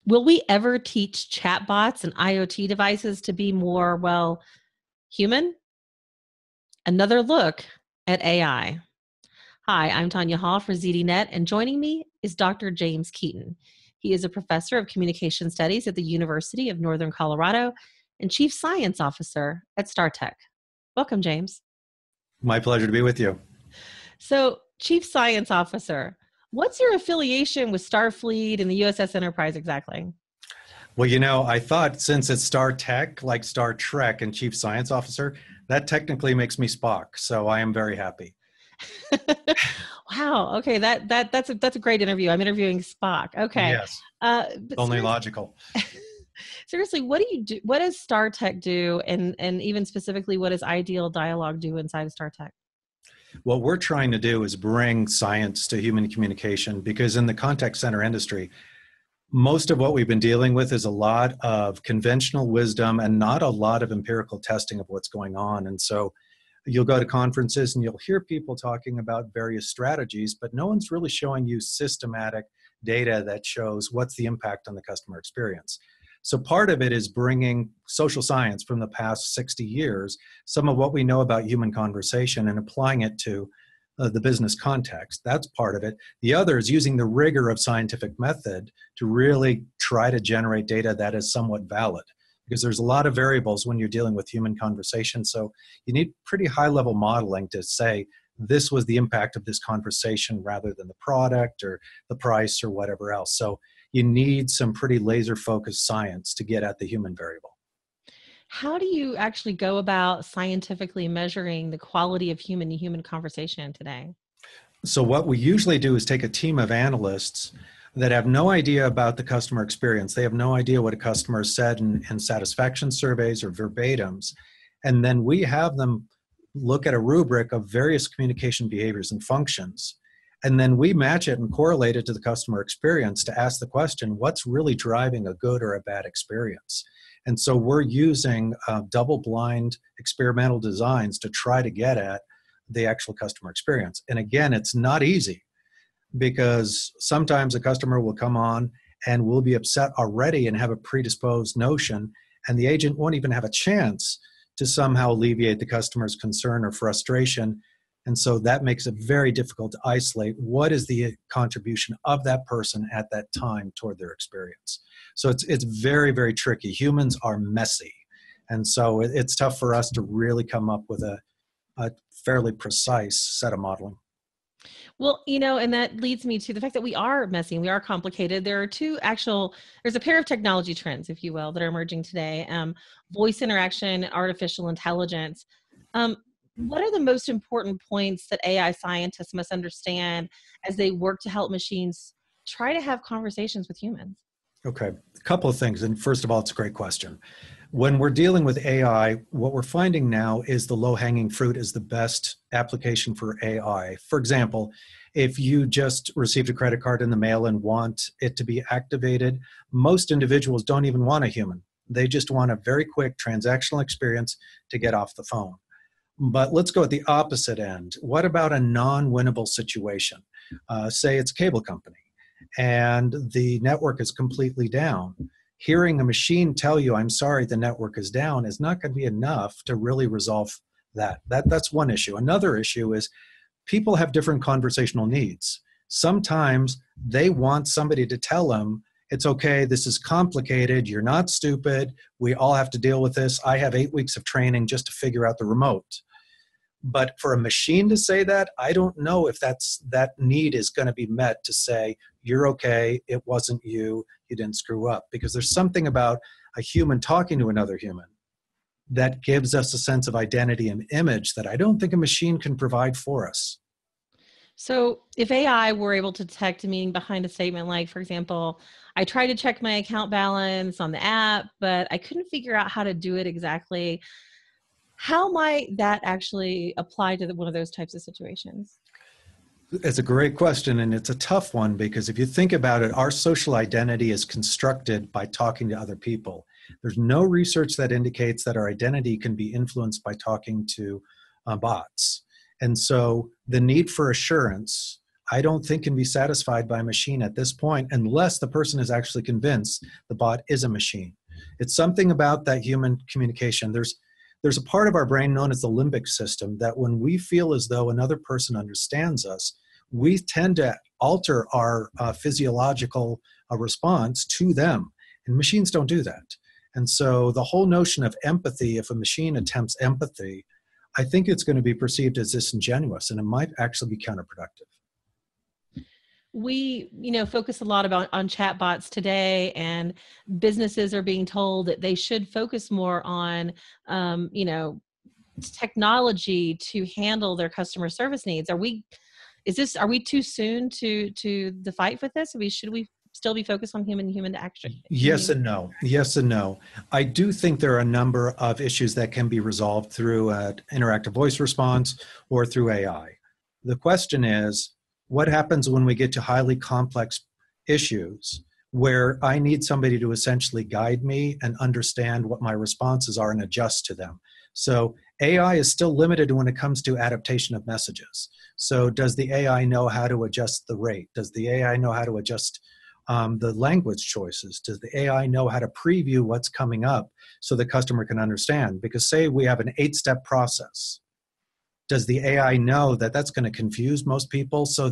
Will we ever teach chatbots and IoT devices to be more, well, human? Another look at AI. Hi, I'm Tonya Hall for ZDNet, and joining me is Dr. James Keaton. He is a professor of communication studies at the University of Northern Colorado and chief science officer at StarTech. Welcome, James. My pleasure to be with you. So, chief science officer, what's your affiliation with Starfleet and the USS Enterprise exactly? Well, I thought since it's StarTech, like Star Trek and Chief Science Officer, that technically makes me Spock. So I am very happy. Wow. Okay. That's a great interview. I'm interviewing Spock. Okay. Yes. Only logical. Seriously, what do you do? What does StarTech do? And even specifically, what does Ideal Dialogue do inside of StarTech? What we're trying to do is bring science to human communication, because in the contact center industry, most of what we've been dealing with is a lot of conventional wisdom and not a lot of empirical testing of what's going on. And so you'll go to conferences and you'll hear people talking about various strategies, but no one's really showing you systematic data that shows what's the impact on the customer experience. So part of it is bringing social science from the past 60 years, some of what we know about human conversation, and applying it to the business context. That's part of it. The other is using the rigor of scientific method to really try to generate data that is somewhat valid, because there's a lot of variables when you're dealing with human conversation. So you need pretty high level modeling to say this was the impact of this conversation rather than the product or the price or whatever else. So you need some pretty laser focused science to get at the human variable. How do you actually go about scientifically measuring the quality of human to human conversation today? So what we usually do is take a team of analysts that have no idea about the customer experience. They have no idea what a customer said in satisfaction surveys or verbatims. And then we have them look at a rubric of various communication behaviors and functions. And then we match it and correlate it to the customer experience to ask the question, what's really driving a good or a bad experience? And so we're using double-blind experimental designs to try to get at the actual customer experience. And again, it's not easy, because sometimes a customer will come on and will be upset already and have a predisposed notion, and the agent won't even have a chance to somehow alleviate the customer's concern or frustration. And so that makes it very difficult to isolate what is the contribution of that person at that time toward their experience. So it's very, very tricky. Humans are messy. And so it's tough for us to really come up with a fairly precise set of modeling. Well, and that leads me to the fact that we are messy, we are complicated. There's a pair of technology trends, if you will, that are emerging today. Voice interaction, artificial intelligence. What are the most important points that AI scientists must understand as they work to help machines try to have conversations with humans? Okay, a couple of things. And first of all, it's a great question. When we're dealing with AI, what we're finding now is the low-hanging fruit is the best application for AI. For example, if you just received a credit card in the mail and want it to be activated, most individuals don't even want a human. They just want a very quick transactional experience to get off the phone. But let's go at the opposite end. What about a non-winnable situation? Say it's a cable company and the network is completely down. Hearing a machine tell you, I'm sorry, the network is down, is not going to be enough to really resolve that. That's one issue. Another issue is people have different conversational needs. Sometimes they want somebody to tell them, it's okay, this is complicated, you're not stupid, we all have to deal with this. I have 8 weeks of training just to figure out the remote. But for a machine to say that, I don't know if that need is going to be met to say, you're okay, it wasn't you, you didn't screw up. Because there's something about a human talking to another human that gives us a sense of identity and image that I don't think a machine can provide for us. So if AI were able to detect a meaning behind a statement, like, for example, I tried to check my account balance on the app, but I couldn't figure out how to do it exactly, how might that actually apply to one of those types of situations? It's a great question, and it's a tough one, because if you think about it, our social identity is constructed by talking to other people. There's no research that indicates that our identity can be influenced by talking to bots. And so the need for assurance I don't think can be satisfied by a machine at this point unless the person is actually convinced the bot is a machine. It's something about that human communication. There's a part of our brain known as the limbic system that when we feel as though another person understands us, we tend to alter our physiological response to them. And machines don't do that. And so the whole notion of empathy, if a machine attempts empathy, I think it's going to be perceived as disingenuous, and it might actually be counterproductive. We, focus a lot on chatbots today, and businesses are being told that they should focus more on, technology to handle their customer service needs. Are we too soon to the fight with this? Should we still be focused on human action? Yes and no. Yes and no. I do think there are a number of issues that can be resolved through an interactive voice response or through AI. The question is, what happens when we get to highly complex issues where I need somebody to essentially guide me and understand what my responses are and adjust to them? So AI is still limited when it comes to adaptation of messages. So does the AI know how to adjust the rate? Does the AI know how to adjust the language choices? Does the AI know how to preview what's coming up so the customer can understand? Because say we have an 8-step process. Does the AI know that that's going to confuse most people? So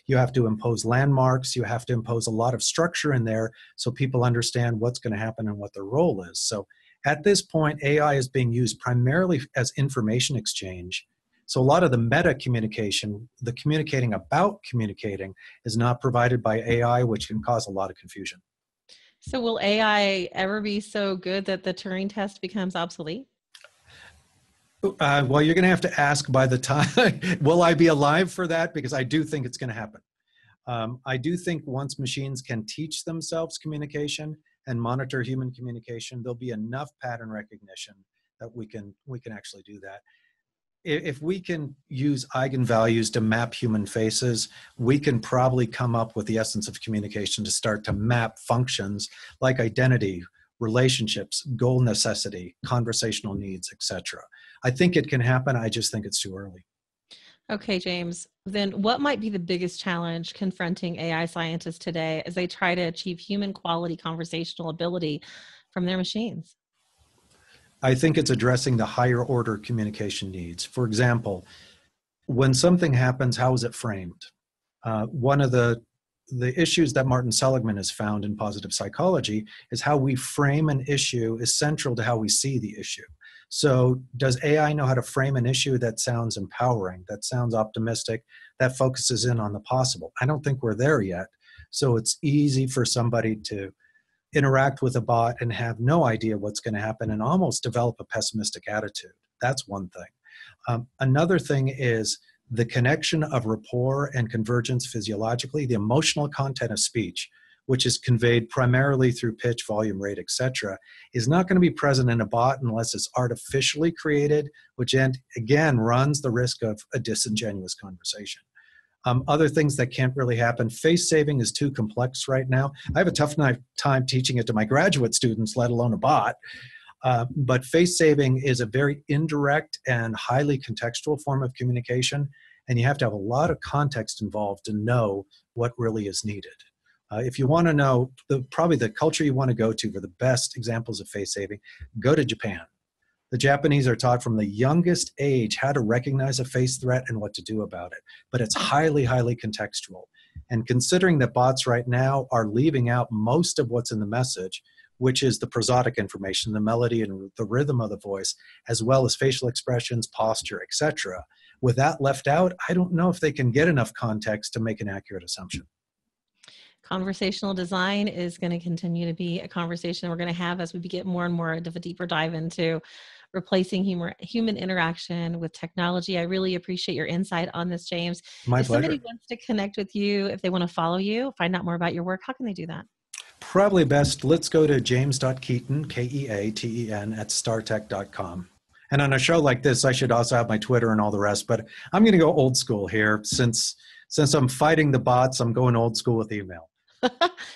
you have to impose landmarks, you have to impose a lot of structure in there so people understand what's going to happen and what their role is. So at this point, AI is being used primarily as information exchange. So a lot of the meta communication, the communicating about communicating, is not provided by AI, which can cause a lot of confusion. So will AI ever be so good that the Turing test becomes obsolete? Well, you're going to have to ask by the time, will I be alive for that? Because I do think it's going to happen. I do think once machines can teach themselves communication and monitor human communication, there'll be enough pattern recognition that we can actually do that. If we can use eigenvalues to map human faces, we can probably come up with the essence of communication to start to map functions like identity, relationships, goal necessity, conversational needs, etc. I think it can happen. I just think it's too early. Okay, James, then what might be the biggest challenge confronting AI scientists today as they try to achieve human quality conversational ability from their machines? I think it's addressing the higher order communication needs. For example, when something happens, how is it framed? One of the issues that Martin Seligman has found in positive psychology is how we frame an issue is central to how we see the issue. So does AI know how to frame an issue that sounds empowering, that sounds optimistic, that focuses in on the possible? I don't think we're there yet. So it's easy for somebody to interact with a bot and have no idea what's going to happen and almost develop a pessimistic attitude. That's one thing. Another thing is the connection of rapport and convergence physiologically, the emotional content of speech, which is conveyed primarily through pitch, volume, rate, etc., is not going to be present in a bot unless it's artificially created, which again runs the risk of a disingenuous conversation. Other things that can't really happen, face saving is too complex right now. I have a tough time teaching it to my graduate students, let alone a bot. But face saving is a very indirect and highly contextual form of communication, and you have to have a lot of context involved to know what really is needed. If you want to know probably the culture you want to go to for the best examples of face saving, go to Japan. The Japanese are taught from the youngest age how to recognize a face threat and what to do about it. But it's highly, highly contextual. And considering that bots right now are leaving out most of what's in the message, which is the prosodic information, the melody and the rhythm of the voice, as well as facial expressions, posture, etc. With that left out, I don't know if they can get enough context to make an accurate assumption. Conversational design is going to continue to be a conversation we're going to have as we get more and more of a deeper dive into replacing human interaction with technology. I really appreciate your insight on this, James. My If pleasure. somebody wants to connect with you, if they want to follow you, find out more about your work, how can they do that? Probably best, let's go to james.keaton, Keaten, at startech.com. And on a show like this, I should also have my Twitter and all the rest, but I'm going to go old school here. Since I'm fighting the bots, I'm going old school with email.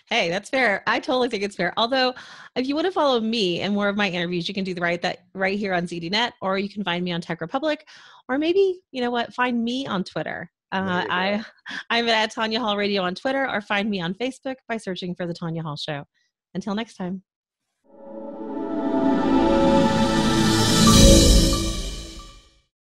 Hey, that's fair. I totally think it's fair. Although, if you want to follow me and more of my interviews, you can do that right here on ZDNet, or you can find me on Tech Republic, or maybe, you know what, find me on Twitter There you go. I'm at Tonya Hall Radio on Twitter, or find me on Facebook by searching for The Tonya Hall Show. Until next time.